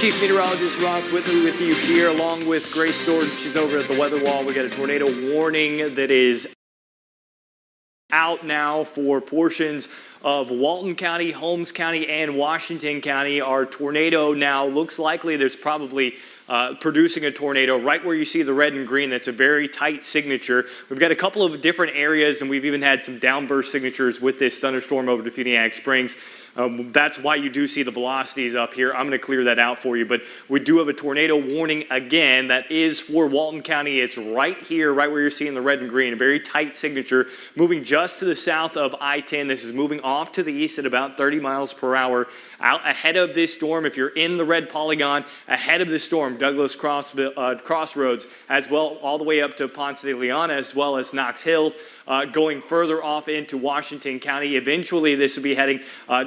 Chief Meteorologist Ross Whitley with you here, along with Grace Thornton. She's over at the weather wall. We got a tornado warning that is out now for portions of Walton County, Holmes County, and Washington County. Our tornado now looks likely there's probably producing a tornado right where you see the red and green. That's a very tight signature. We've got a couple of different areas, and we've even had some downburst signatures with this thunderstorm over to Funiac Springs. That's why you do see the velocities up here. I'm going to clear that out for you, but we do have a tornado warning again that is for Walton County. It's right here, right where you're seeing the red and green, a very tight signature moving just to the south of I-10. This is moving off to the east at about 30 miles per hour. Out ahead of this storm, if you're in the red polygon, ahead of the storm, Douglas Crossroads, as well all the way up to Ponce de Leon, as well as Knox Hill, going further off into Washington County. Eventually, this will be heading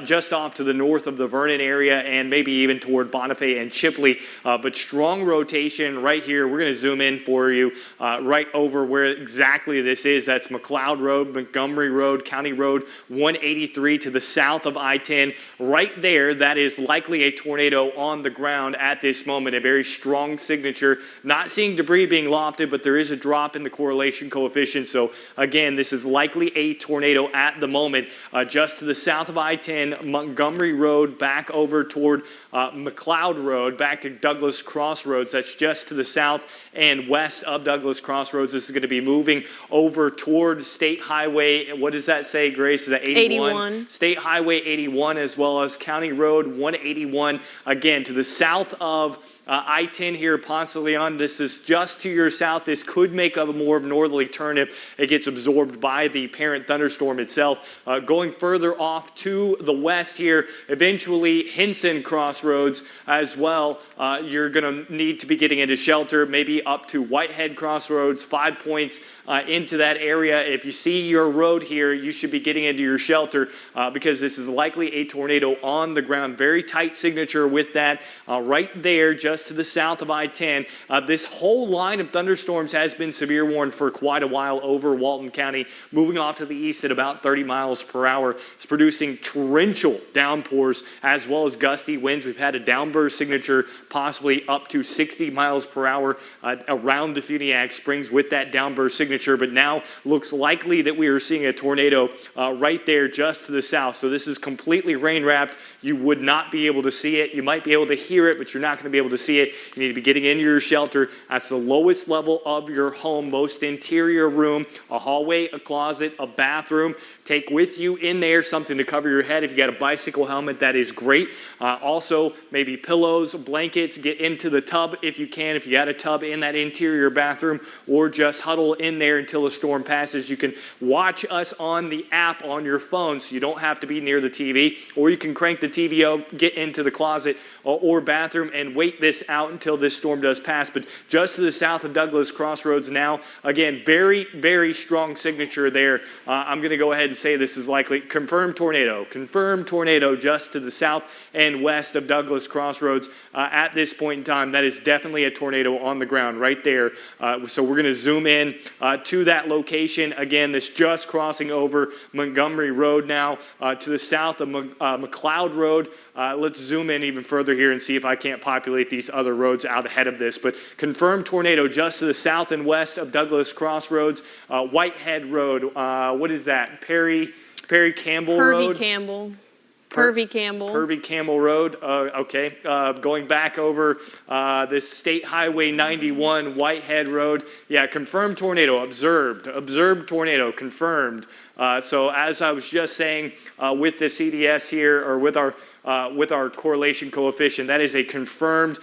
just off to the north of the Vernon area and maybe even toward Bonifay and Chipley. But strong rotation right here. We're going to zoom in for you right over where exactly this is. That's McLeod Road, Montgomery Road, County Road 183 to the south of I-10. Right there, that is likely a tornado on the ground at this moment. A very strong signature. Not seeing debris being lofted, but there is a drop in the correlation coefficient. So again, this is likely a tornado at the moment. Just to the south of I-10, Montgomery Road back over toward McLeod Road, back to Douglas Crossroads. That's just to the south and west of Douglas Crossroads. This is going to be moving over toward State Highway. What does that say, Grace? Is that 81? State Highway 81, as well as County Road 181. Again, to the south of I-10 here, Ponce de Leon. This is just to your south. This could make a more of a northerly turn if it gets absorbed by the parent thunderstorm itself. Going further off to the west here, eventually Hinson Crossroads as well. You're going to need to be getting into shelter, maybe up to Whitehead Crossroads, 5 points into that area. If you see your road here, you should be getting into your shelter because this is likely a tornado on the ground. Very tight signature with that right there, just to the south of I-10. This whole line of thunderstorms has been severe warned for quite a while over Walton County, moving off to the east at about 30 miles per hour. It's producing torrential downpours as well as gusty winds. We've had a downburst signature possibly up to 60 miles per hour around the Funiac Springs with that downburst signature, but now looks likely that we are seeing a tornado right there just to the south. So this is completely rain wrapped. You would not be able to see it. You might be able to hear it, but you're not going to be able to see it. You need to be getting into your shelter. That's the lowest level of your home, most interior room, a hallway, a closet, a bathroom. Take with you in there something to cover your head. If you got a bicycle helmet, that is great. Also, maybe pillows, blankets. Get into the tub if you can, if you got a tub in that interior bathroom, or just huddle in there until the storm passes. You can watch us on the app on your phone, so you don't have to be near the TV, or you can crank the TV up, get into the closet or bathroom and wait this out until this storm does pass. But just to the south of Douglas Crossroads now, again, very, very strong signature there. I'm going to go ahead and say this is likely confirmed tornado just to the south and west of Douglas Crossroads. At this point in time, that is definitely a tornado on the ground right there. So we're going to zoom in to that location. Again, this just crossing over Montgomery Road now to the south of McLeod Road. Let's zoom in even further here and see if I can't populate these other roads out ahead of this. But confirmed tornado just to the south and west of Douglas Crossroads. Whitehead Road. What is that? Perry Campbell Road? Purvey Campbell Road. Okay. Going back over this State Highway 91, Whitehead Road. Yeah, confirmed tornado. Observed tornado. Confirmed. So as I was just saying, with the CDS here, or with our correlation coefficient, that is a confirmed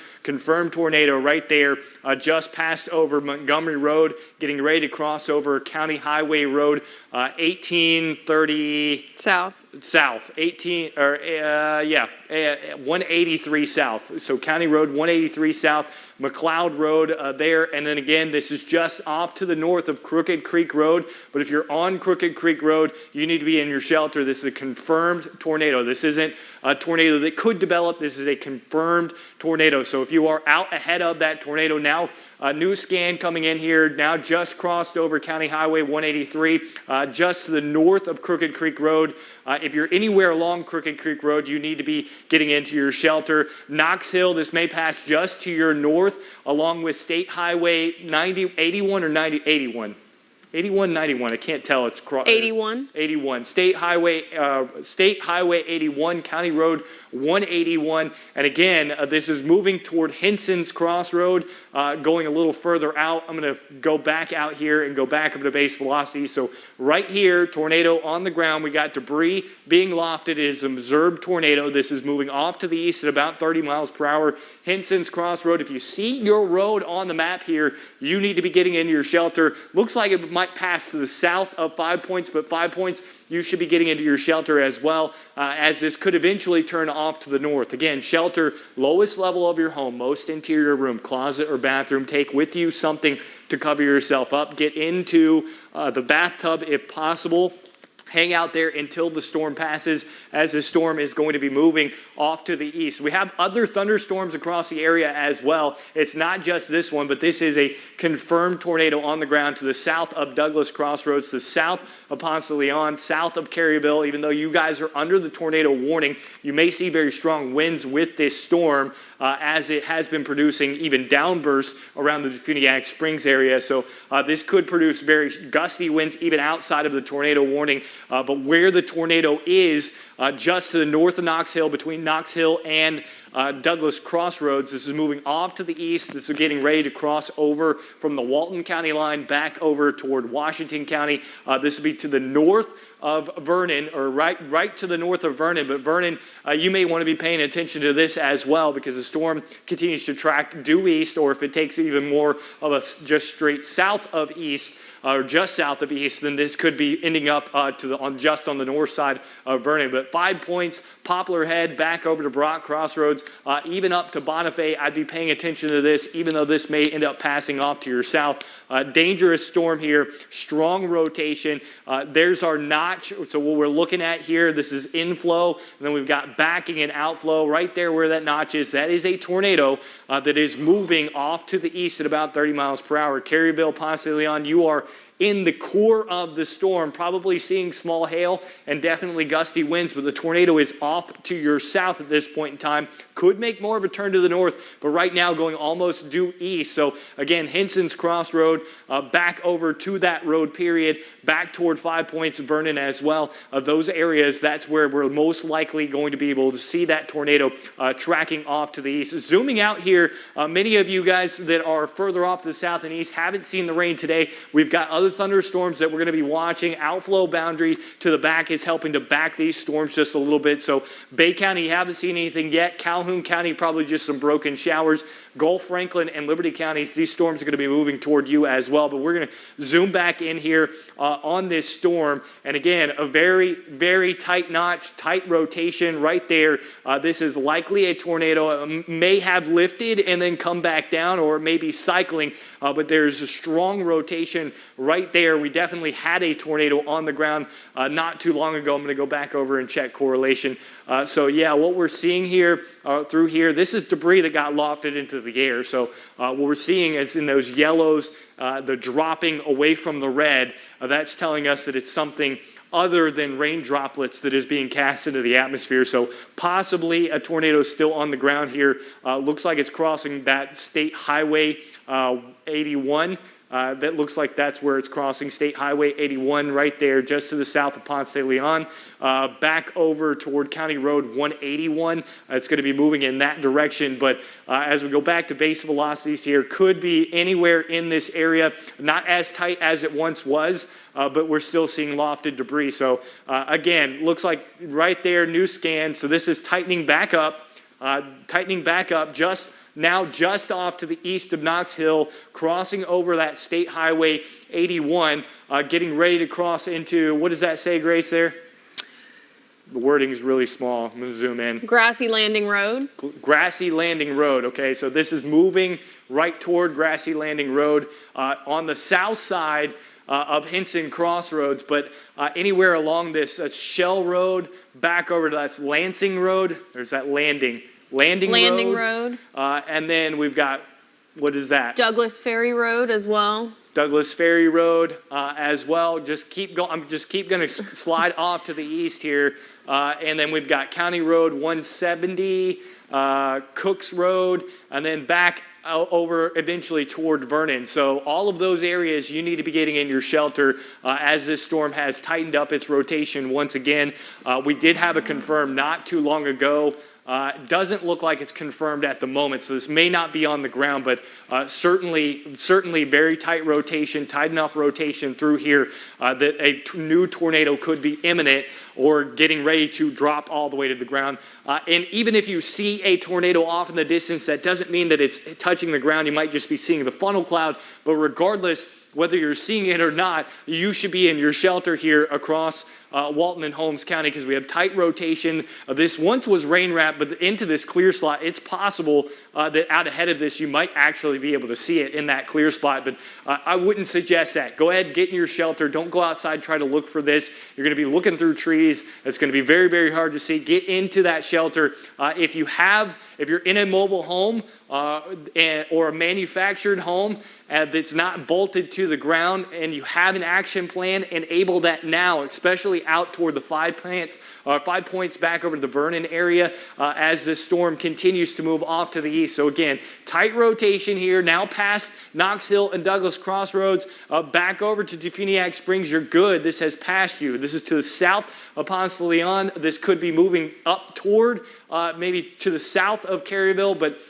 tornado right there, just passed over Montgomery Road, getting ready to cross over County Highway Road 1830 south 183 south. So County Road 183 south, McLeod Road there, and then again, this is just off to the north of Crooked Creek Road. But if you're on Crooked Creek Road, you need to be in your shelter. This is a confirmed tornado. This isn't tornado that could develop. This is a confirmed tornado. So if you are out ahead of that tornado now, new scan coming in here, now just crossed over County Highway 183, just to the north of Crooked Creek Road. If you're anywhere along Crooked Creek Road, you need to be getting into your shelter. Knox Hill, this may pass just to your north, along with State Highway 81 or 81. 81, 91, I can't tell. It's 81. 81. State Highway 81, County Road 181. And again, this is moving toward Henson's Crossroad, going a little further out. I'm going to go back out here and go back over to base velocity. So right here, tornado on the ground. We got debris being lofted. It is an observed tornado. This is moving off to the east at about 30 miles per hour. Henson's Crossroad. If you see your road on the map here, you need to be getting into your shelter. Looks like it might pass to the south of 5 Points, but 5 Points, you should be getting into your shelter as well, as this could eventually turn off to the north. Again, shelter, lowest level of your home, most interior room, closet or bathroom. Take with you something to cover yourself up. Get into the bathtub if possible. Hang out there until the storm passes, as the storm is going to be moving off to the east. We have other thunderstorms across the area as well. It's not just this one, but this is a confirmed tornado on the ground to the south of Douglas Crossroads, to the south of Ponce de Leon, south of Caryville. Even though you guys are under the tornado warning, you may see very strong winds with this storm, as it has been producing even downbursts around the Defuniak Springs area. So this could produce very gusty winds even outside of the tornado warning. But where the tornado is, just to the north of Knox Hill, between Knox Hill and Douglas Crossroads, this is moving off to the east. This is getting ready to cross over from the Walton County line back over toward Washington County. This will be to the north of Vernon, or right to the north of Vernon. But Vernon, you may want to be paying attention to this as well, because the storm continues to track due east, or if it takes even more of a just straight south of east, or just south of east, then this could be ending up just on the north side of Vernon. But 5 Points, Poplar Head, back over to Brock Crossroads, even up to Bonifay, I'd be paying attention to this, even though this may end up passing off to your south. Dangerous storm here, strong rotation. There's our notch. So what we're looking at here, this is inflow, and then we've got backing and outflow right there where that notch is. That is a tornado that is moving off to the east at about 30 miles per hour. Caryville, Ponce de Leon, you are in the core of the storm, probably seeing small hail and definitely gusty winds, but the tornado is off to your south at this point in time. Could make more of a turn to the north, but right now going almost due east. So again, Henson's Crossroad, back over to that road period, back toward 5 Points, Vernon as well. Those areas, that's where we're most likely going to be able to see that tornado tracking off to the east. Zooming out here, many of you guys that are further off to the south and east haven't seen the rain today. We've got other thunderstorms that we're going to be watching. Outflow boundary to the back is helping to back these storms just a little bit. So Bay County, you haven't seen anything yet. Calhoun County, probably just some broken showers. Gulf, Franklin, and Liberty counties, these storms are going to be moving toward you as well. But we're going to zoom back in here on this storm. And again, a very, very tight notch, tight rotation right there. This is likely a tornado. It may have lifted and then come back down, or it may be cycling. But there's a strong rotation right there. We definitely had a tornado on the ground not too long ago. I'm going to go back over and check correlation. So yeah, what we're seeing here through here, this is debris that got lofted into the air. So what we're seeing is in those yellows, the dropping away from the red, that's telling us that it's something other than rain droplets that is being cast into the atmosphere. So possibly a tornado still on the ground here. Looks like it's crossing that State Highway 81. That looks like that's where it's crossing, State Highway 81 right there, just to the south of Ponce de Leon. Back over toward County Road 181. It's going to be moving in that direction. But as we go back to base velocities here, could be anywhere in this area. Not as tight as it once was, but we're still seeing lofted debris. So again, looks like right there, new scan. So this is tightening back up just off to the east of Knox Hill, crossing over that State Highway 81, getting ready to cross into, what does that say, Grace, there? The wording is really small. I'm going to zoom in. Grassy Landing Road. Grassy Landing Road. Okay, so this is moving right toward Grassy Landing Road. On the south side, of Hinson Crossroads, but anywhere along this Shell Road, back over to that's Lansing Road, there's that Landing Road. And then we've got, what is that? Douglas Ferry Road as well. Douglas Ferry Road as well. Just keep going. I'm just keep going to slide off to the east here, and then we've got County Road 170, Cooks Road, and then back over eventually toward Vernon. So all of those areas you need to be getting in your shelter as this storm has tightened up its rotation once again. We did have a confirmed not too long ago. Doesn't look like it's confirmed at the moment, so this may not be on the ground, but certainly very tight rotation, tight enough rotation through here that a new tornado could be imminent or getting ready to drop all the way to the ground. And even if you see a tornado off in the distance, that doesn't mean that it's touching the ground. You might just be seeing the funnel cloud, but regardless, whether you're seeing it or not, you should be in your shelter here across Walton and Holmes County because we have tight rotation. This once was rain wrap, but into this clear slot, it's possible that out ahead of this, you might actually be able to see it in that clear spot, but I wouldn't suggest that. Go ahead, get in your shelter. Don't go outside, try to look for this. You're going to be looking through trees. It's going to be very, very hard to see. Get into that shelter. If you're in a mobile home or a manufactured home that's not bolted to the ground and you have an action plan, enable that now, especially out toward the 5 points back over to the Vernon area as this storm continues to move off to the east. So again, tight rotation here, now past Knox Hill and Douglas Crossroads, back over to Defuniak Springs. You're good. This has passed you. This is to the south of Ponce de Leon. This could be moving up toward maybe to the south of Caryville, but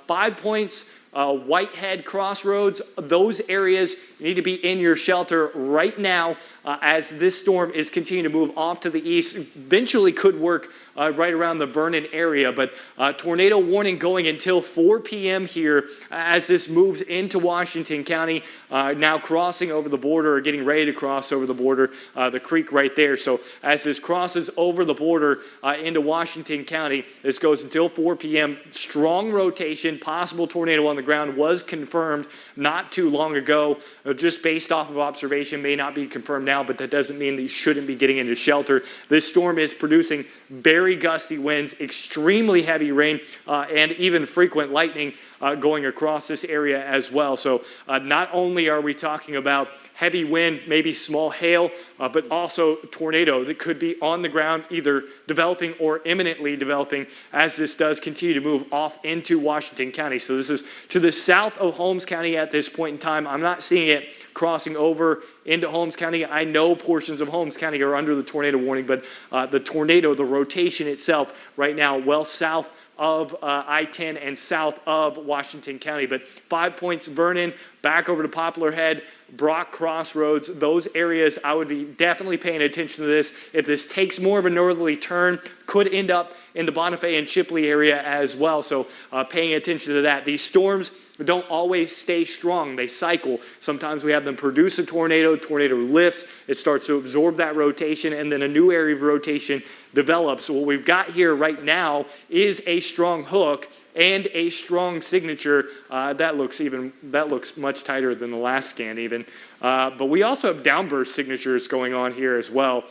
5 points, Whitehead Crossroads, those areas you need to be in your shelter right now as this storm is continuing to move off to the east. Eventually could work right around the Vernon area, but tornado warning going until 4 p.m. here as this moves into Washington County, now crossing over the border or getting ready to cross over the border, the creek right there. So as this crosses over the border into Washington County, this goes until 4 p.m. Strong rotation, possible tornado on the ground was confirmed not too long ago, just based off of observation, may not be confirmed now, but that doesn't mean that you shouldn't be getting into shelter. This storm is producing very gusty winds, extremely heavy rain, and even frequent lightning going across this area as well. So not only are we talking about heavy wind, maybe small hail, but also tornado that could be on the ground, either developing or imminently developing as this does continue to move off into Washington County. So this is to the south of Holmes County at this point in time. I'm not seeing it crossing over into Holmes County. I know portions of Holmes County are under the tornado warning, but the tornado, the rotation itself right now, well south of I-10 and south of Washington County. But 5 points Vernon, back over to Poplar Head, Brock Crossroads, those areas I would be definitely paying attention to this. If this takes more of a northerly turn, could end up in the Bonifay and Chipley area as well. So paying attention to that. These storms don't always stay strong. They cycle. Sometimes we have them produce a tornado lifts, it starts to absorb that rotation, and then a new area of rotation develops. So what we've got here right now is a strong hook and a strong signature. That looks much tighter than the last scan even. But we also have downburst signatures going on here as well.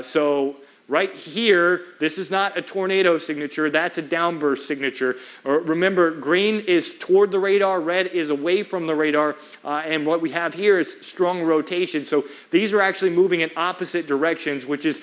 So right here, this is not a tornado signature, that's a downburst signature. Remember, green is toward the radar, red is away from the radar, and what we have here is strong rotation. So these are actually moving in opposite directions, which is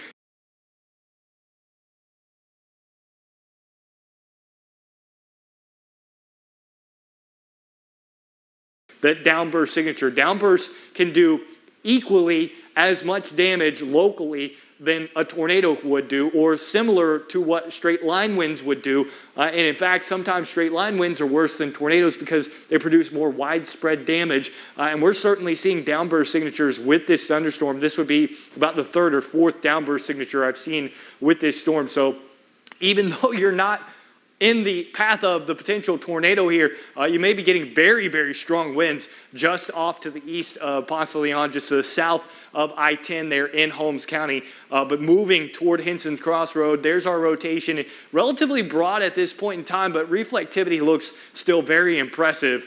that downburst signature. Downburst can do equally as much damage locally than a tornado would do, or similar to what straight line winds would do. And in fact, sometimes straight line winds are worse than tornadoes because they produce more widespread damage. And we're certainly seeing downburst signatures with this thunderstorm. This would be about the third or fourth downburst signature I've seen with this storm. So even though you're not in the path of the potential tornado here, you may be getting very, very strong winds just off to the east of Ponce de Leon, just to the south of I-10 there in Holmes County. But moving toward Henson's Crossroad, there's our rotation. Relatively broad at this point in time, but reflectivity looks still very impressive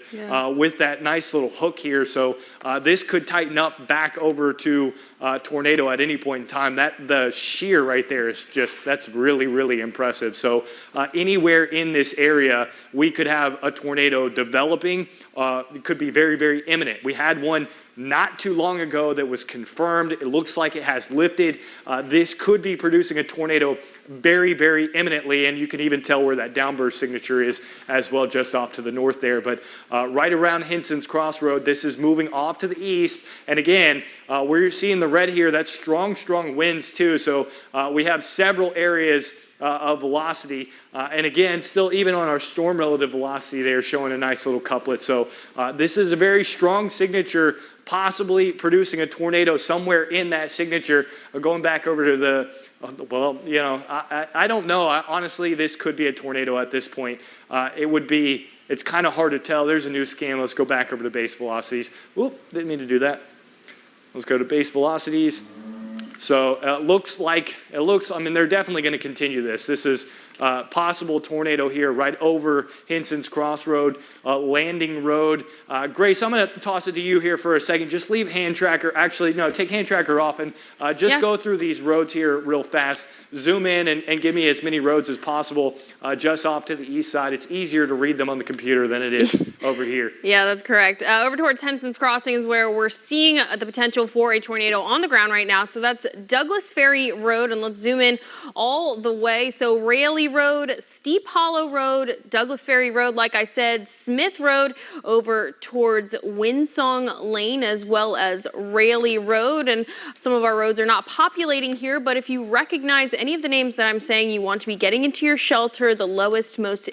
with that nice little hook here. So this could tighten up back over to tornado at any point in time. The shear right there is that's really, really impressive. So anywhere in this area, we could have a tornado developing. It could be very, very imminent. We had one not too long ago that was confirmed. It looks like it has lifted. This could be producing a tornado very, very imminently, and you can even tell where that downburst signature is as well, just off to the north there. But right around Henson's Crossroad, this is moving off to the east. And again, where you're seeing the red here, that's strong, strong winds too. So we have several areas of velocity. And again, still even on our storm relative velocity there, showing a nice little couplet. So this is a very strong signature, possibly producing a tornado somewhere in that signature. Going back over to the, well, you know, I don't know. Honestly, this could be a tornado at this point. It's kind of hard to tell. There's a new scan. Let's go back over to base velocities. Oop, didn't mean to do that. Let's go to base velocities. So I mean, they're definitely going to continue this. This is possible tornado here right over Henson's Crossroad, Landing Road. Grace, I'm going to toss it to you here for a second. Just leave hand tracker. Actually, no, take hand tracker off and just go through these roads here real fast. Zoom in and give me as many roads as possible just off to the east side. It's easier to read them on the computer than it is over here. Yeah, that's correct. Over towards Henson's Crossing is where we're seeing the potential for a tornado on the ground right now. So that's Douglas Ferry Road, and let's zoom in all the way. So Raleigh Road, Steep Hollow Road, Douglas Ferry Road, like I said, Smith Road over towards Windsong Lane, as well as Raleigh Road. And some of our roads are not populating here, but if you recognize any of the names that I'm saying, you want to be getting into your shelter, the lowest, most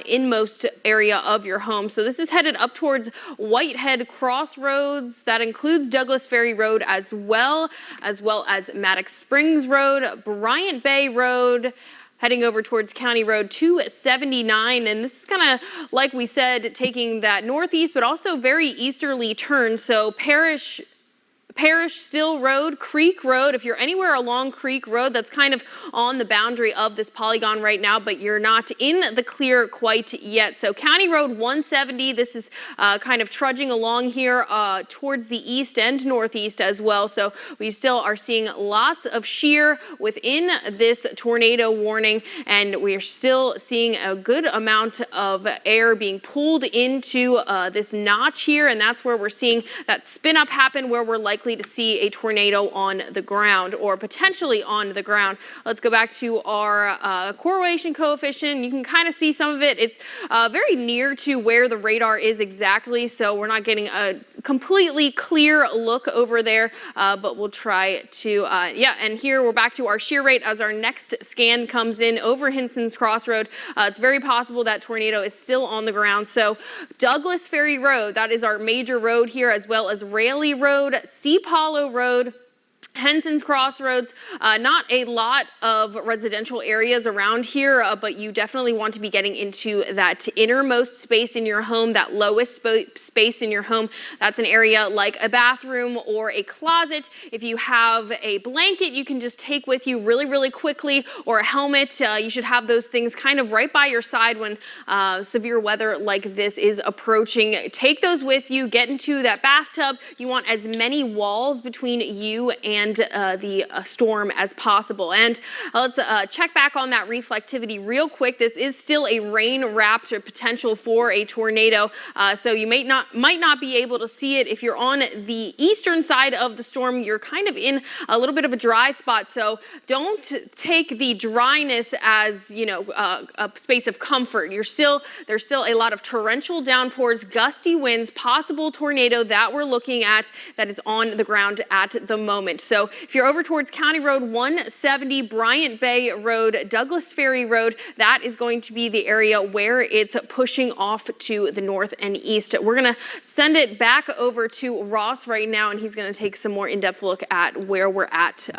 inmost area of your home. So this is headed up towards Whitehead Crossroads. That includes Douglas Ferry Road as well as Maddox Springs Road, Bryant Bay Road, heading over towards County Road 279. And this is kind of, like we said, taking that northeast, but also very easterly turn. So Parish Still Road, Creek Road. If you're anywhere along Creek Road, that's kind of on the boundary of this polygon right now, but you're not in the clear quite yet. So County Road 170, this is kind of trudging along here towards the east and northeast as well. So we still are seeing lots of shear within this tornado warning, and we're still seeing a good amount of air being pulled into this notch here, and that's where we're seeing that spin up happen, where we're likely to see a tornado on the ground or potentially on the ground. Let's go back to our correlation coefficient. You can kind of see some of it. It's very near to where the radar is exactly, so we're not getting a completely clear look over there, but we'll try to, and here we're back to our shear rate as our next scan comes in over Henson's Crossroad. It's very possible that tornado is still on the ground. So Douglas Ferry Road, that is our major road here, as well as Raleigh Road, Steep Hollow Road, Henson's Crossroads. Not a lot of residential areas around here, but you definitely want to be getting into that innermost space in your home, that lowest space in your home. That's an area like a bathroom or a closet. If you have a blanket you can just take with you really, really quickly, or a helmet, you should have those things kind of right by your side when severe weather like this is approaching. Take those with you, get into that bathtub. You want as many walls between you and the storm as possible. And let's check back on that reflectivity real quick. This is still a rain-wrapped potential for a tornado, so you might not be able to see it. If you're on the eastern side of the storm, you're kind of in a little bit of a dry spot, so don't take the dryness as, you know, a space of comfort. There's still a lot of torrential downpours, gusty winds, possible tornado that we're looking at that is on the ground at the moment. So if you're over towards County Road 170, Bryant Bay Road, Douglas Ferry Road, that is going to be the area where it's pushing off to the north and east. We're going to send it back over to Ross right now, and he's going to take some more in-depth look at where we're at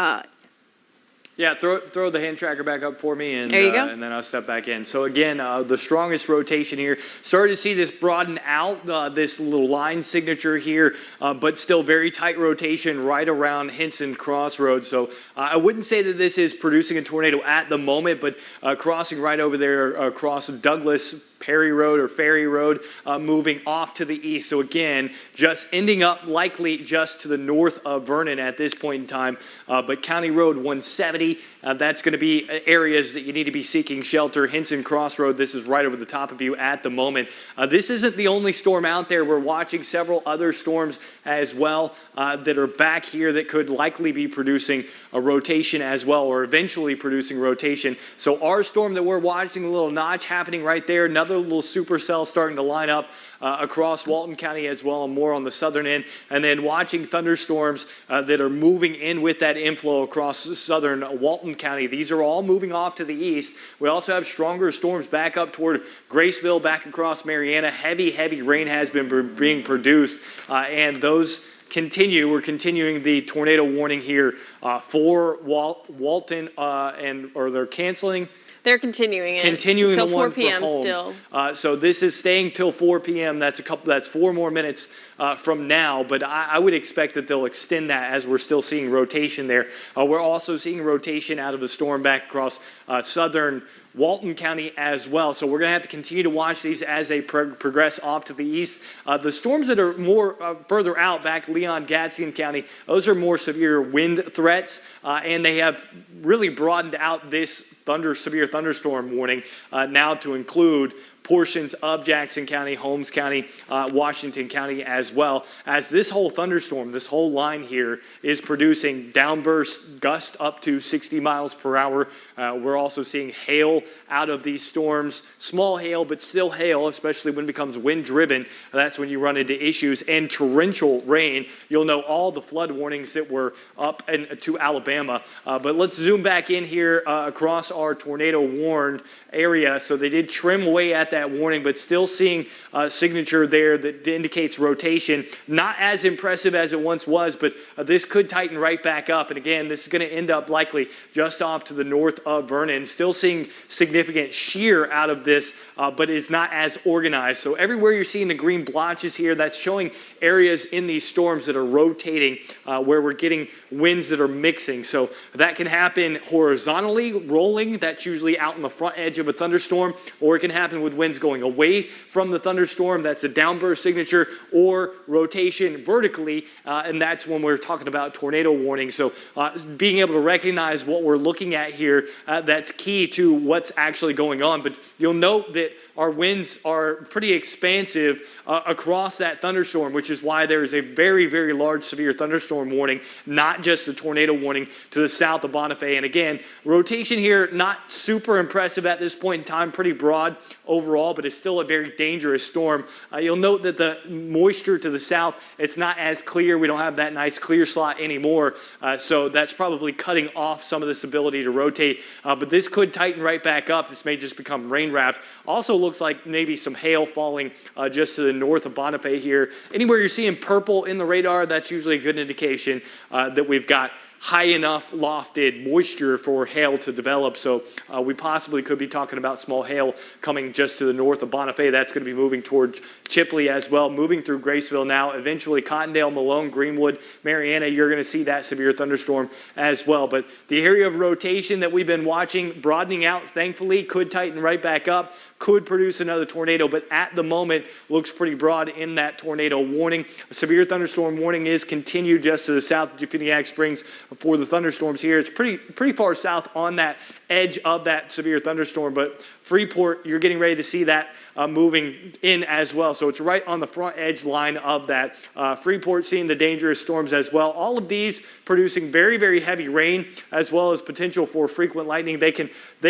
Yeah, throw the hand tracker back up for me, and There you go. And then I'll step back in. So again, the strongest rotation here. Started to see this broaden out, this little line signature here, but still very tight rotation right around Hinson Crossroads. So I wouldn't say that this is producing a tornado at the moment, but crossing right over there across Douglas Perry Road or Ferry Road, moving off to the east. So again, just ending up likely just to the north of Vernon at this point in time. But County Road 170, that's going to be areas that you need to be seeking shelter. Hinson Crossroad, this is right over the top of you at the moment. This isn't the only storm out there. We're watching several other storms as well that are back here that could likely be producing a rotation as well, or eventually producing rotation. So our storm that we're watching, a little notch happening right there, another little supercell starting to line up across Walton County as well, and more on the southern end. And then watching thunderstorms that are moving in with that inflow across southern Walton County. These are all moving off to the east. We also have stronger storms back up toward Graceville, back across Mariana. Heavy rain has been being produced, and those continue. We're continuing the tornado warning here for Walton, or they're canceling. They're continuing it. Continuing until the 4 one p.m. for Holmes. still. So this is staying till 4 p.m. That's 4 more minutes from now. But I would expect that they'll extend that as we're still seeing rotation there. We're also seeing rotation out of the storm back across southern Walton County as well. So we're going to have to continue to watch these as they progress off to the east. The storms that are more further out, back Leon, Gadsden County, those are more severe wind threats, and they have really broadened out this severe thunderstorm warning now to include portions of Jackson County, Holmes County, Washington County as well, as this whole thunderstorm, this whole line here is producing downburst gusts up to 60 miles per hour. We're also seeing hail out of these storms, small hail, but still hail, especially when it becomes wind driven. That's when you run into issues, and torrential rain. You'll know all the flood warnings that were up to Alabama. But let's zoom back in here across our tornado warned area. So they did trim away at that warning, but still seeing a signature there that indicates rotation. Not as impressive as it once was, but this could tighten right back up. And again, this is going to end up likely just off to the north of Vernon. Still seeing significant shear out of this, but it's not as organized. So everywhere you're seeing the green blotches here, that's showing areas in these storms that are rotating, where we're getting winds that are mixing. So that can happen horizontally, rolling. That's usually out in the front edge of a thunderstorm, or it can happen with winds going away from the thunderstorm. That's a downburst signature, or rotation vertically, and that's when we're talking about tornado warning. So being able to recognize what we're looking at here, that's key to what's actually going on. But you'll note that our winds are pretty expansive across that thunderstorm, which is why there is a very large severe thunderstorm warning, not just a tornado warning to the south of Bonifay. And again, rotation here, not super impressive at this point in time, pretty broad overall, but it's still a very dangerous storm. You'll note that the moisture to the south, it's not as clear. We don't have that nice clear slot anymore, so that's probably cutting off some of this ability to rotate. But this could tighten right back up. This may just become rain wrapped. Also looks like maybe some hail falling just to the north of Bonifay here. Anywhere you're seeing purple in the radar, that's usually a good indication that we've got high enough lofted moisture for hail to develop. So we possibly could be talking about small hail coming just to the north of Bonifay. That's going to be moving towards Chipley as well, moving through Graceville now. Eventually Cottondale, Malone, Greenwood, Mariana, you're going to see that severe thunderstorm as well. But the area of rotation that we've been watching broadening out, thankfully, could tighten right back up, could produce another tornado, but at the moment looks pretty broad in that tornado warning. A severe thunderstorm warning is continued just to the south of Definiak Springs for the thunderstorms here. It's pretty far south on that edge of that severe thunderstorm, but Freeport, you're getting ready to see that moving in as well. So it's right on the front edge line of that. Freeport seeing the dangerous storms as well. All of these producing very heavy rain, as well as potential for frequent lightning. They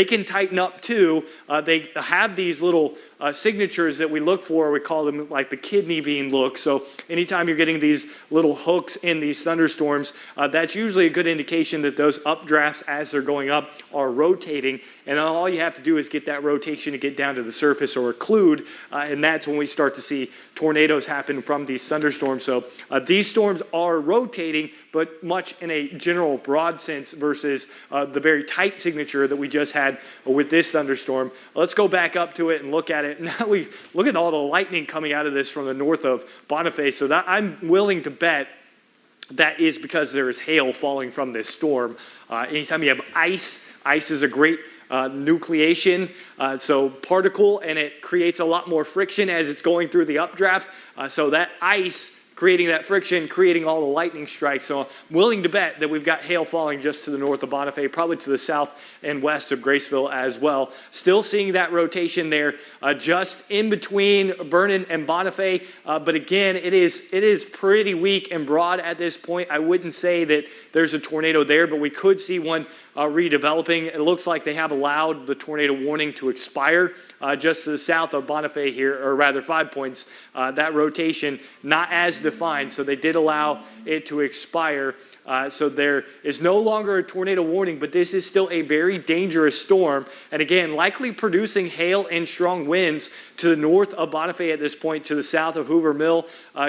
can tighten up too. They have these little signatures that we look for. We call them like the kidney bean look. So anytime you're getting these little hooks in these thunderstorms, that's usually a good indication that those updrafts as they're going up are rotating rotating, and all you have to do is get that rotation to get down to the surface or occlude, and that's when we start to see tornadoes happen from these thunderstorms. So these storms are rotating, but much in a general broad sense versus the very tight signature that we just had with this thunderstorm. Let's go back up to it and look at it. Now we look at all the lightning coming out of this from the north of Boniface. So that I'm willing to bet that is because there is hail falling from this storm. Anytime you have ice is a great nucleation, so particle, and it creates a lot more friction as it's going through the updraft. So that ice creating that friction, creating all the lightning strikes. So I'm willing to bet that we've got hail falling just to the north of Boniface, probably to the south and west of Graceville as well. Still seeing that rotation there, just in between Vernon and Boniface. But again, it is pretty weak and broad at this point. I wouldn't say that there's a tornado there, but we could see one redeveloping. It looks like they have allowed the tornado warning to expire just to the south of Boniface here, or rather 5 points. That rotation not as defined, so they did allow it to expire. So there is no longer a tornado warning, but this is still a very dangerous storm. And again, likely producing hail and strong winds to the north of Boniface at this point, to the south of Hoover Mill,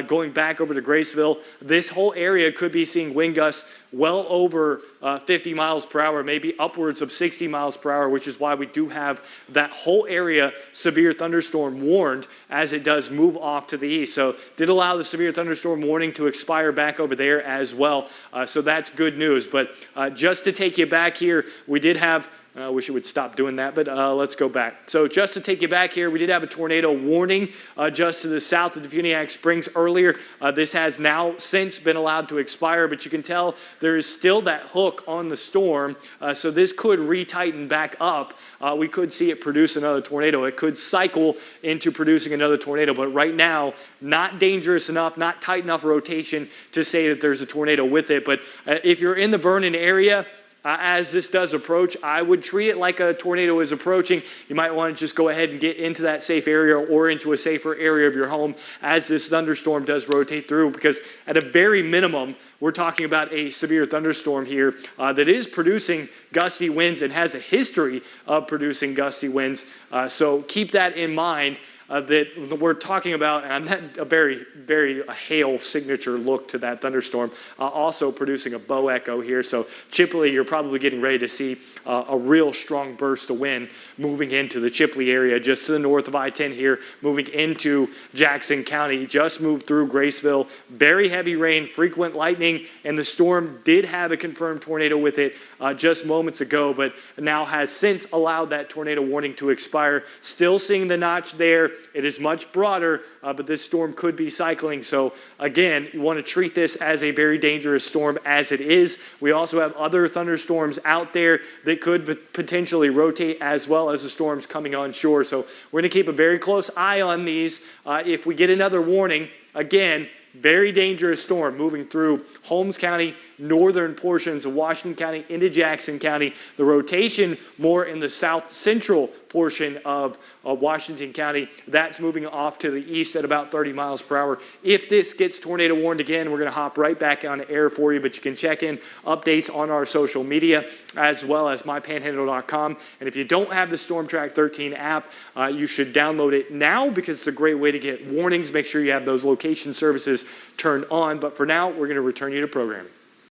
going back over to Graceville. This whole area could be seeing wind gusts well over 50 miles per hour, maybe upwards of 60 miles per hour, which is why we do have that whole area severe thunderstorm warned as it does move off to the east. So did allow the severe thunderstorm warning to expire back over there as well. So that's good news. But just to take you back here, we did have, I wish it would stop doing that, but let's go back. So just to take you back here, we did have a tornado warning just to the south of Defuniak Springs earlier. This has now since been allowed to expire, but you can tell there is still that hook on the storm. So this could retighten back up. We could see it produce another tornado. It could cycle into producing another tornado, but right now, not dangerous enough, not tight enough rotation to say that there's a tornado with it. But if you're in the Vernon area, as this does approach, I would treat it like a tornado is approaching. You might want to just go ahead and get into that safe area or into a safer area of your home as this thunderstorm does rotate through, because at a very minimum, we're talking about a severe thunderstorm here that is producing gusty winds and has a history of producing gusty winds. So keep that in mind. That we're talking about, and a very, very hail signature look to that thunderstorm, also producing a bow echo here. So Chipley, you're probably getting ready to see a real strong burst of wind moving into the Chipley area, just to the north of I-10 here, moving into Jackson County, just moved through Graceville. Very heavy rain, frequent lightning, and the storm did have a confirmed tornado with it just moments ago, but now has since allowed that tornado warning to expire. Still seeing the notch there. It is much broader, but this storm could be cycling. So again, you want to treat this as a very dangerous storm as it is. We also have other thunderstorms out there that could potentially rotate as well as the storms coming on shore. So we're going to keep a very close eye on these. If we get another warning, again, very dangerous storm moving through Holmes County, northern portions of Washington County into Jackson County. The rotation more in the south central portion of Washington County. That's moving off to the east at about 30 miles per hour. If this gets tornado warned again, we're going to hop right back on air for you, but you can check in updates on our social media as well as mypanhandle.com. And if you don't have the Storm Track 13 app, you should download it now because it's a great way to get warnings. Make sure you have those location services turned on. But for now, we're going to return you to programming.